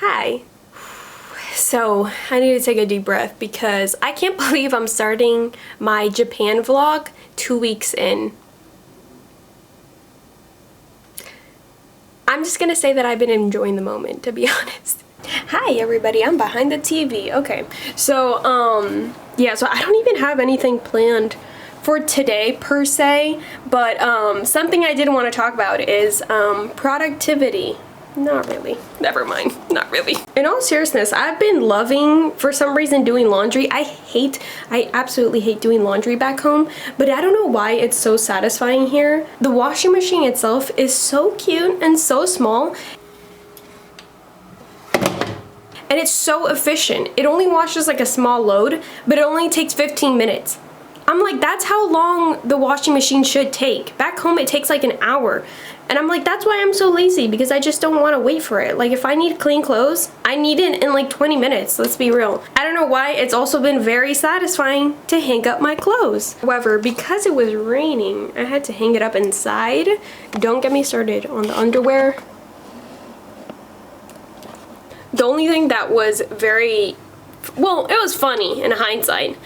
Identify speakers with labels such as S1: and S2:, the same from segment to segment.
S1: Hi. So I need to take a deep breath because I can't believe I'm starting my Japan vlog 2 weeks in. I'm just gonna say that I've been enjoying the moment, to be honest. Hi everybody, I'm behind the TV. Okay, so yeah, so I don't even have anything planned for today per se, but something I did want to talk about is productivity. Not really. Never mind. Not really. In all seriousness, I've been loving, for some reason, doing laundry. I absolutely hate doing laundry back home, but I don't know why it's so satisfying here. The washing machine itself is so cute and so small. And it's so efficient. It only washes like a small load, but it only takes 15 minutes. I'm like, that's how long the washing machine should take. Back home, it takes like an hour. And I'm like, that's why I'm so lazy, because I just don't want to wait for it. Like, if I need clean clothes, I need it in like 20 minutes, let's be real. I don't know why, it's also been very satisfying to hang up my clothes. However, because it was raining, I had to hang it up inside. Don't get me started on the underwear. The only thing that was well, it was funny in hindsight.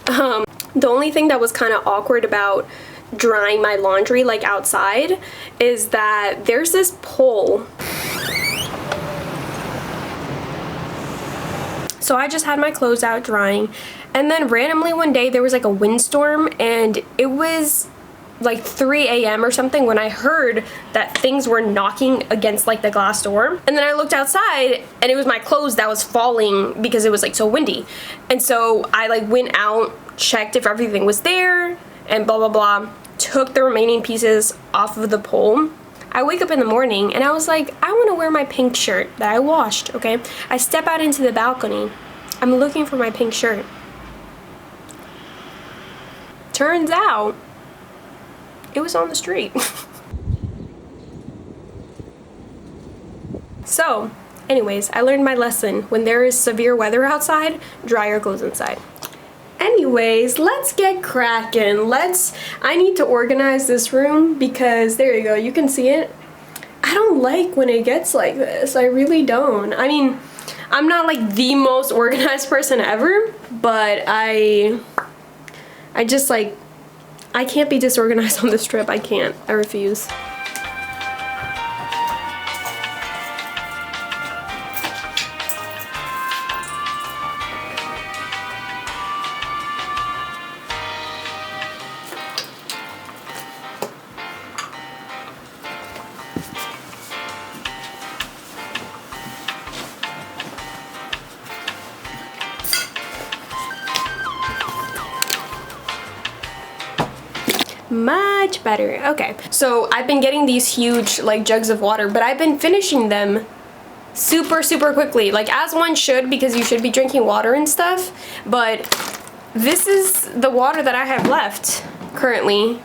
S1: The only thing that was kind of awkward about drying my laundry like outside is that there's this pole. So I just had my clothes out drying, and then randomly one day there was like a windstorm, and it was like 3 a.m. or something when I heard that things were knocking against like the glass door. And then I looked outside and it was my clothes that was falling because it was like so windy. And so I like went out, checked if everything was there, and blah blah blah, took the remaining pieces off of the pole. I wake up in the morning and I was like, I want to wear my pink shirt that I washed, okay? I step out into the balcony. I'm looking for my pink shirt. Turns out it was on the street. So, anyways, I learned my lesson. When there is severe weather outside, dry your clothes inside. Anyways, let's get cracking. I need to organize this room because, there you go, you can see it. I don't like when it gets like this. I really don't. I mean, I'm not like the most organized person ever, but I just like, I can't be disorganized on this trip. I can't. I refuse. Much better. Okay, so I've been getting these huge like jugs of water, but I've been finishing them super quickly, like as one should, because you should be drinking water and stuff. But this is the water that I have left currently,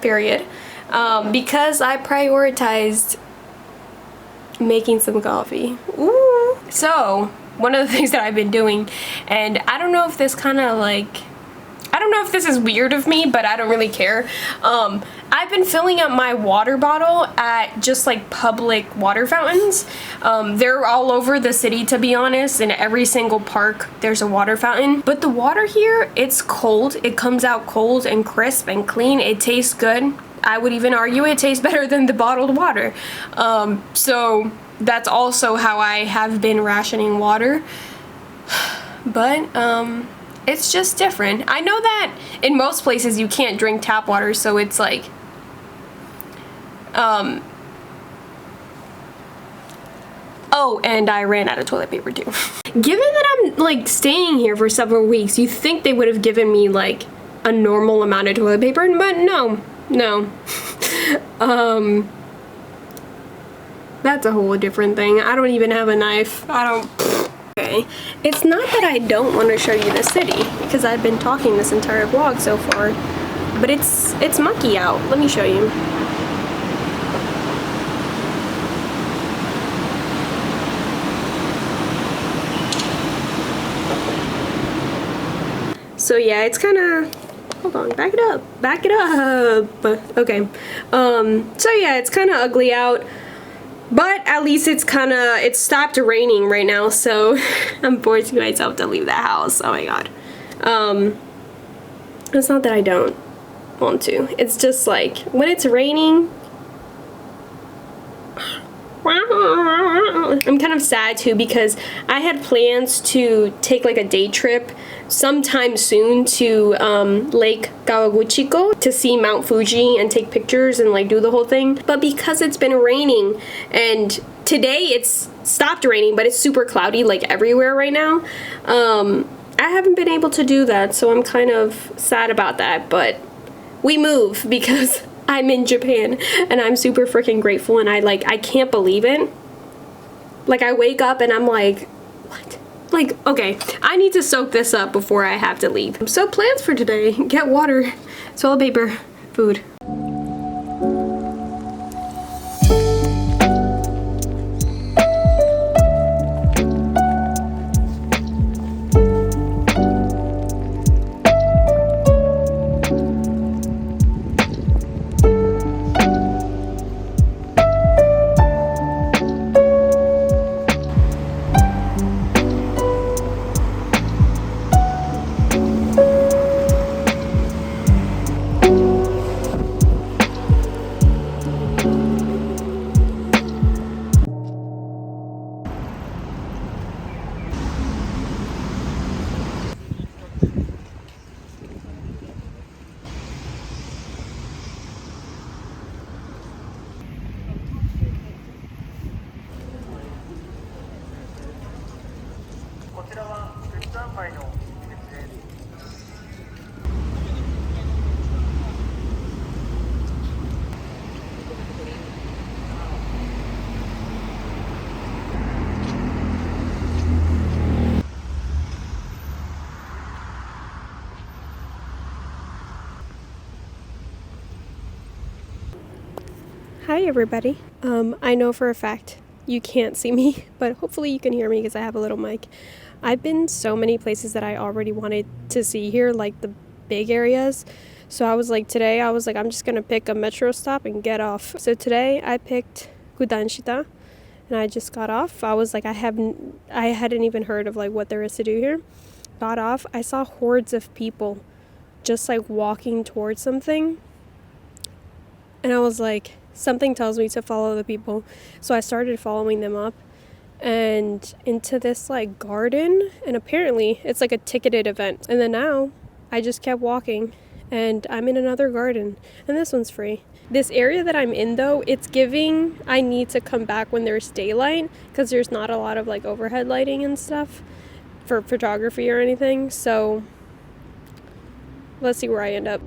S1: period, because I prioritized making some coffee. Ooh. So one of the things that I've been doing, and I don't know if this kind of like, I don't know if this is weird of me, but I don't really care. I've been filling up my water bottle at just like public water fountains. They're all over the city, to be honest. In every single park, there's a water fountain. But the water here, it's cold. It comes out cold and crisp and clean. It tastes good. I would even argue it tastes better than the bottled water. So that's also how I have been rationing water. But, it's just different. I know that in most places you can't drink tap water, so it's like, oh, and I ran out of toilet paper too. Given that I'm like staying here for several weeks, you think they would have given me like a normal amount of toilet paper, but no. That's a whole different thing. I don't even have a knife. Okay, it's not that I don't want to show you the city, because I've been talking this entire vlog so far, but it's mucky out. Let me show you. So yeah, it's kind of, hold on, back it up. Okay, so yeah, it's kind of ugly out. But at least it's stopped raining right now, so I'm forcing myself to leave the house. Oh my god. It's not that I don't want to. It's just like when it's raining, I'm kind of sad too because I had plans to take like a day trip sometime soon to Lake Kawaguchiko to see Mount Fuji and take pictures and like do the whole thing. But because it's been raining and today it's stopped raining, but it's super cloudy like everywhere right now, I haven't been able to do that, so I'm kind of sad about that. But we move because I'm in Japan and I'm super freaking grateful, and I can't believe it. Like I wake up and I'm like, what? Like, okay, I need to soak this up before I have to leave. So plans for today: get water, toilet paper, food. Hi everybody. I know for a fact you can't see me, but hopefully you can hear me because I have a little mic. I've been so many places that I already wanted to see here, like the big areas. So today I was like, I'm just gonna pick a metro stop and get off. So today I picked Gudanshita and I just got off. I was like, I hadn't even heard of like what there is to do here. Got off, I saw hordes of people just like walking towards something. And I was like, something tells me to follow the people. So I started following them up and into this like garden, and apparently it's like a ticketed event. And then now I just kept walking and I'm in another garden, and this one's free. This area that I'm in though, it's giving I need to come back when there's daylight because there's not a lot of like overhead lighting and stuff for photography or anything. So let's see where I end up.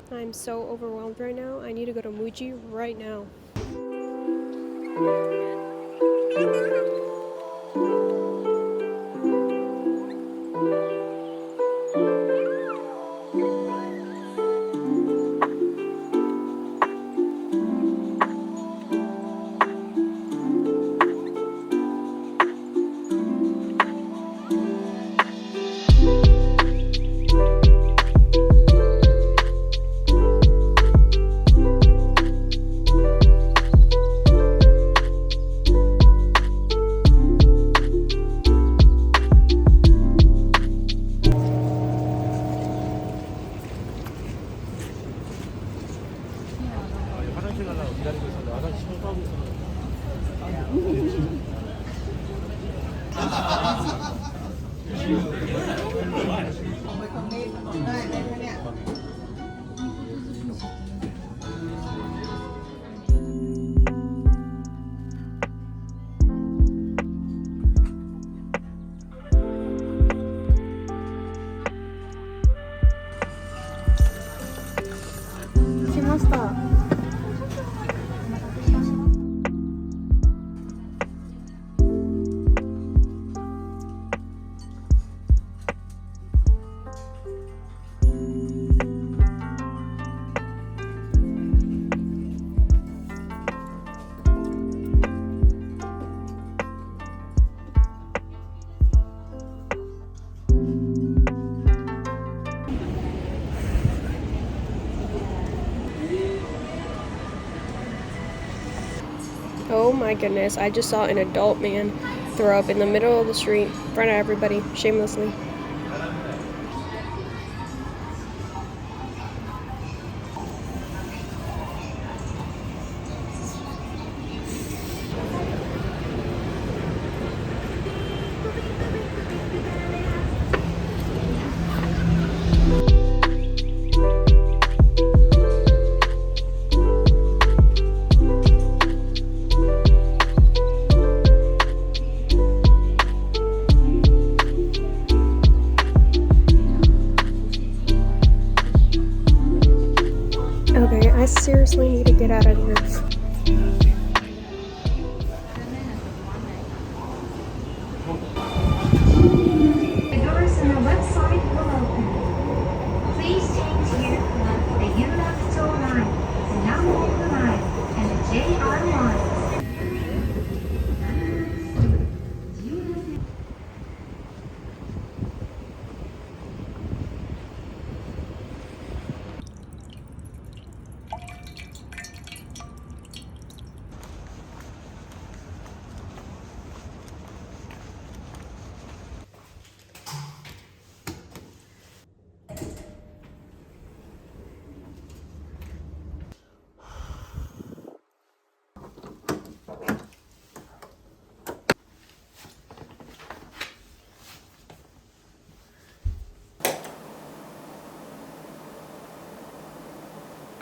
S1: I'm so overwhelmed right now. I need to go to Muji right now. Oh my goodness, I just saw an adult man throw up in the middle of the street in front of everybody, shamelessly. Okay, I seriously need to get out of here.
S2: The doors on the left side will open. Please change here on the Yunnan-to line, the Namong line, and the JR line.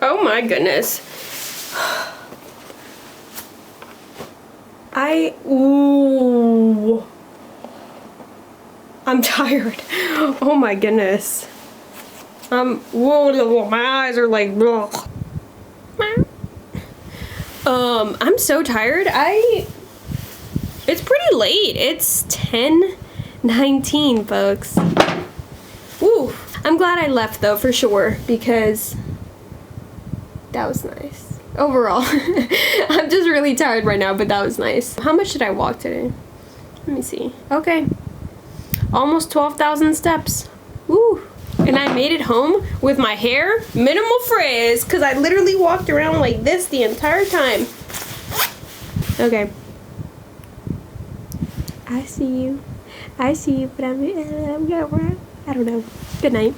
S1: Oh my goodness. I'm tired. Oh my goodness. Whoa, my eyes are like, ugh. I'm so tired. It's pretty late. It's 10:19, folks. Woo. I'm glad I left though, for sure, because that was nice. Overall, I'm just really tired right now, but that was nice. How much did I walk today? Let me see. Okay. Almost 12,000 steps. Woo. And I made it home with my hair minimal frizz, because I literally walked around like this the entire time. Okay. I see you. I see you, but I'm gonna run. I don't know. Good night.